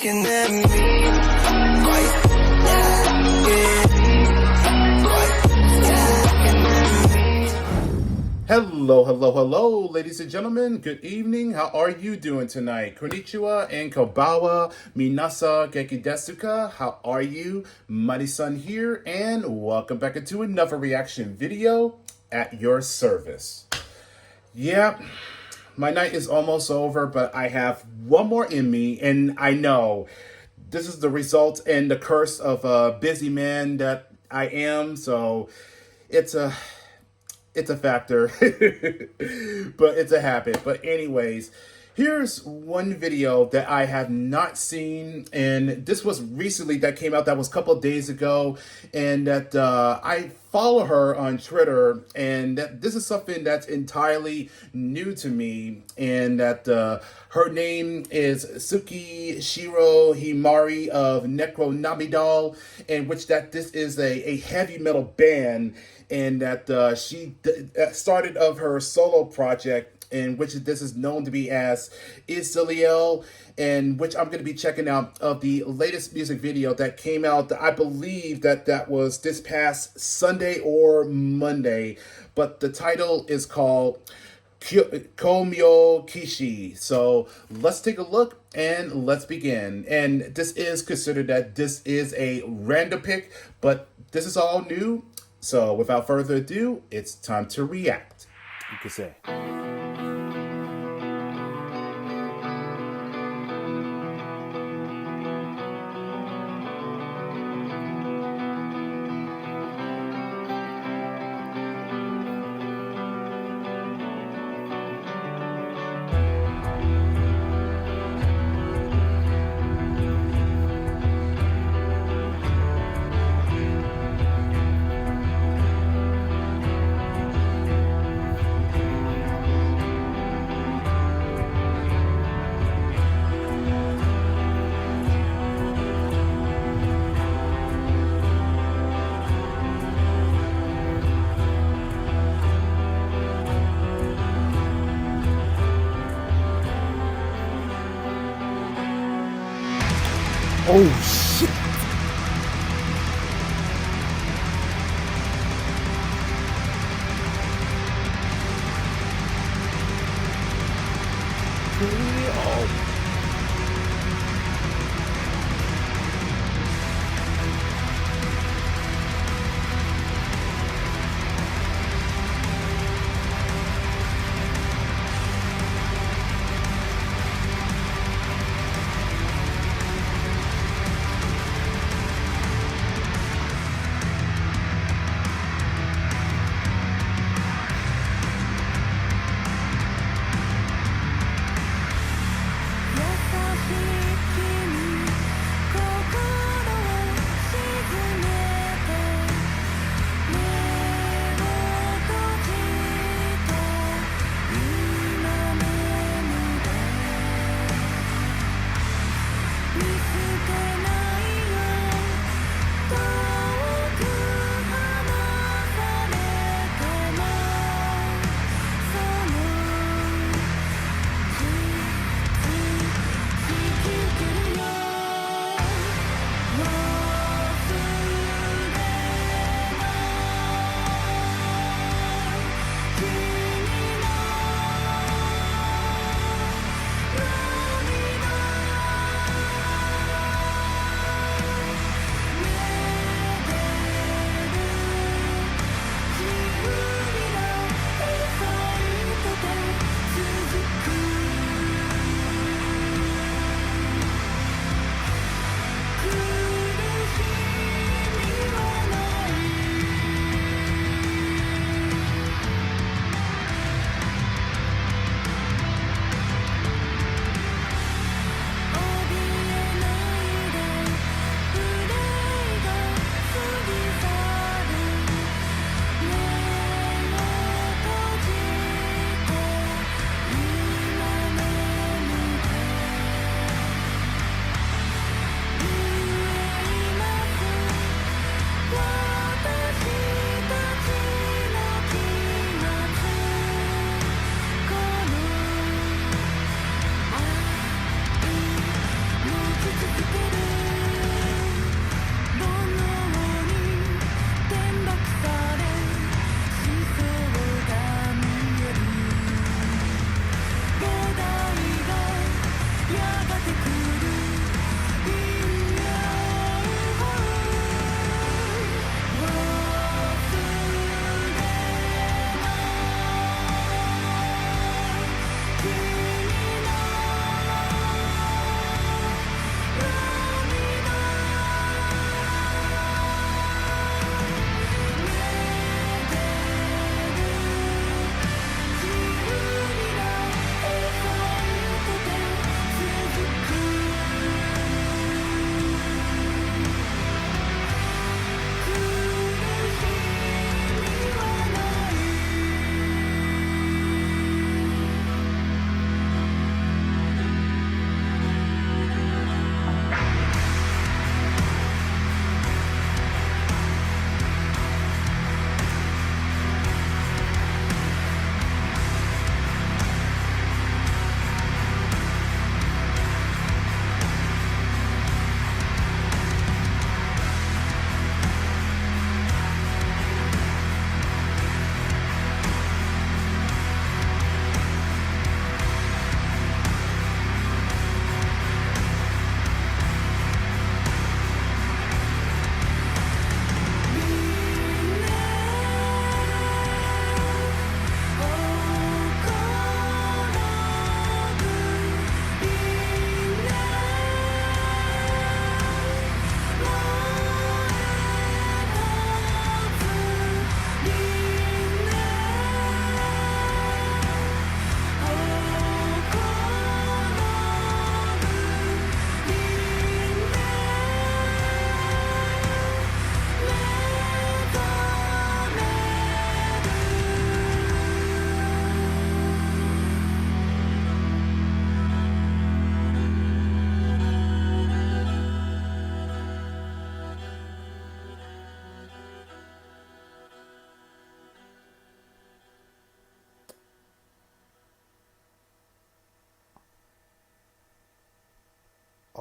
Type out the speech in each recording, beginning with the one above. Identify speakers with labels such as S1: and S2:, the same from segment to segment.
S1: looking at me.
S2: Hello, ladies and gentlemen. Good evening. How are you doing tonight? Konnichiwa and Kobawa. Minasa Genki desu ka? How are you? Mighty-san here, and welcome back into another reaction video at your service. Yeah, my night is almost over, but I have one more in me, and I know this is the result and the curse of a busy man that I am, so it's a factor, but it's a habit. But anyways, here's one video that I have not seen, and this was recently that came out. That was a couple of days ago, and that I follow her on Twitter, and that this is something that's entirely new to me, and that her name is Tsuki Himari of NECRONOMIDOL, in which that this is a heavy metal band, and that she started of her solo project, in which this is known to be as Isiliel, and which I'm going to be checking out of the latest music video that came out. I believe that was this past Sunday or Monday, but the title is called Koumyou Kishi. So let's take a look and let's begin. And this is considered that this is a random pick, but this is all new. So without further ado, it's time to react. You could say. Oh shit! Oh.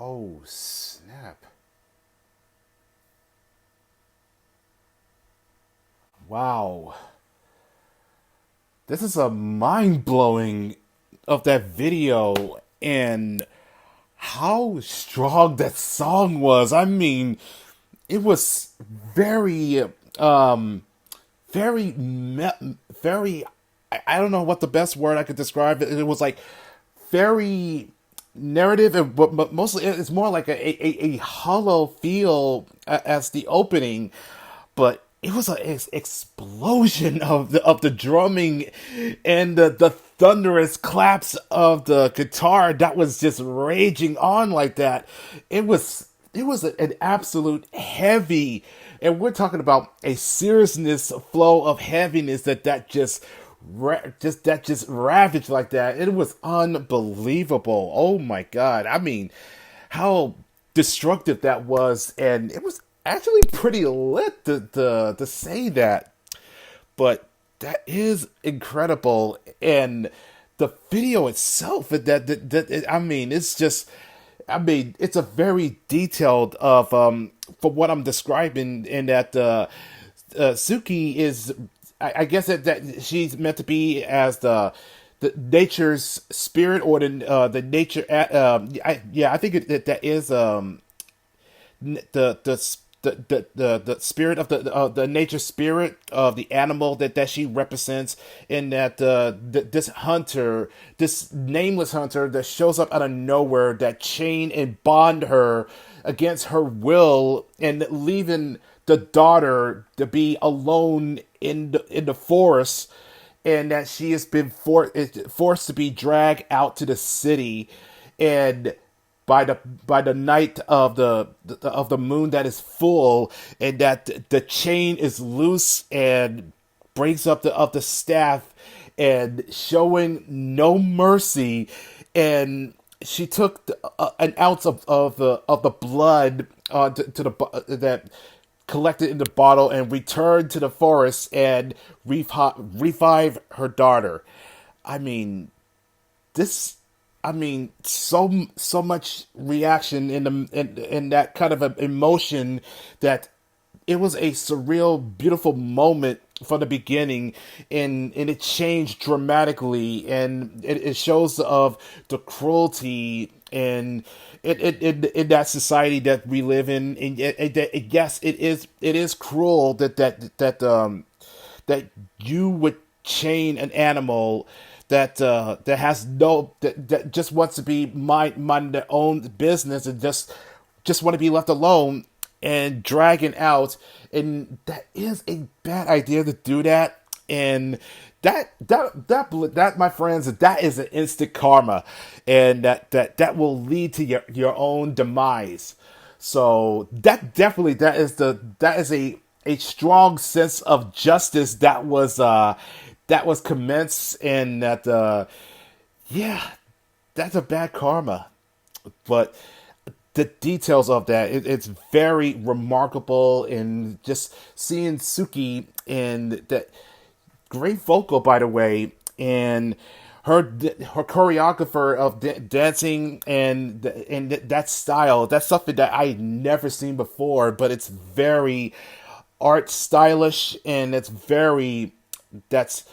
S2: Oh, snap. Wow. This is a mind blowing of that video and how strong that song was. I mean, it was very, very, very. I don't know what the best word I could describe it. It was like very narrative, but mostly it's more like a hollow feel as the opening, but it was an explosion of the drumming and the thunderous claps of the guitar that was just raging on like that. It was an absolute heavy, and we're talking about a seriousness flow of heaviness that just ravaged like that. It was unbelievable. Oh my god! I mean, how destructive that was, and it was actually pretty lit to say that. But that is incredible, and the video itself, I mean, it's just. I mean, it's a very detailed of for what I'm describing, in that Tsuki is, I guess that she's meant to be as the nature's spirit, or the nature. Yeah, I think that is the spirit of the nature spirit of the animal that she represents, in that this hunter, this nameless hunter that shows up out of nowhere, that chain and bond her against her will, and leaving the daughter to be alone in the forest, and that she has been forced to be dragged out to the city, and by the night of the moon that is full, and that the chain is loose, and brings up the staff, and showing no mercy, and she took an ounce of the blood to that collected in the bottle, and returned to the forest, and revive her daughter. I mean, this. I mean, so much reaction in that kind of emotion, that it was a surreal, beautiful moment from the beginning, and it changed dramatically, and it shows of the cruelty And in that society that we live in, and yes, it is cruel that you would chain an animal that has that just wants to be mind their own business and just want to be left alone and dragging out, and that is a bad idea to do that. And that my friends, that is an instant karma, and that will lead to your own demise. So that is a strong sense of justice that was commenced, and yeah, that's a bad karma. But the details of that, it's very remarkable, and just seeing Tsuki, and that great vocal, by the way, and her choreographer of dancing, and that style, that's something that I never seen before, but it's very art stylish, and it's that's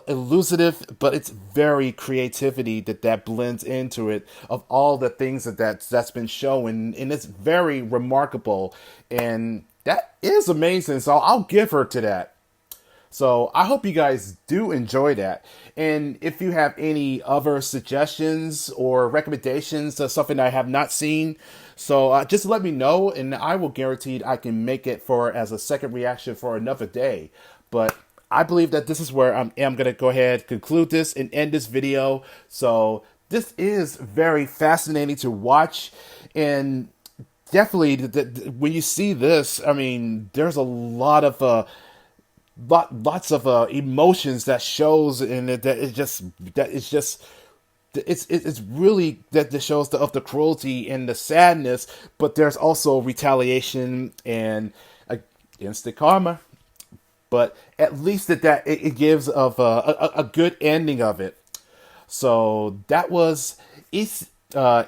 S2: elusive, but it's very creativity that blends into it, of all the things that's been shown, and it's very remarkable, and that is amazing. So I'll give her to that. So I hope you guys do enjoy that. And if you have any other suggestions or recommendations of something I have not seen, so just let me know, and I will guarantee I can make it for as a second reaction for another day. But I believe that this is where I am going to go ahead, conclude this, and end this video. So this is very fascinating to watch, and definitely when you see this, I mean, there's a lot of lots of emotions that shows, and it's really that shows of the cruelty and the sadness, but there's also retaliation and instant karma. But at least it gives of a good ending of it. So that was Isile.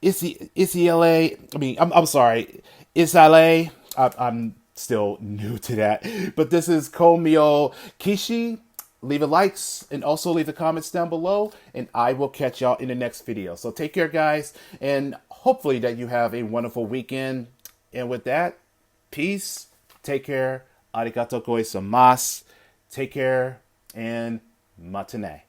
S2: I mean, I'm sorry, Isile. I'm still new to that, but this is Koumyou Kishi. Leave a likes and also leave the comments down below, and I will catch y'all in the next video. So take care, guys, and hopefully that you have a wonderful weekend. And with that, peace. Take care. Arigatou goizaimasu. Take care, and matane.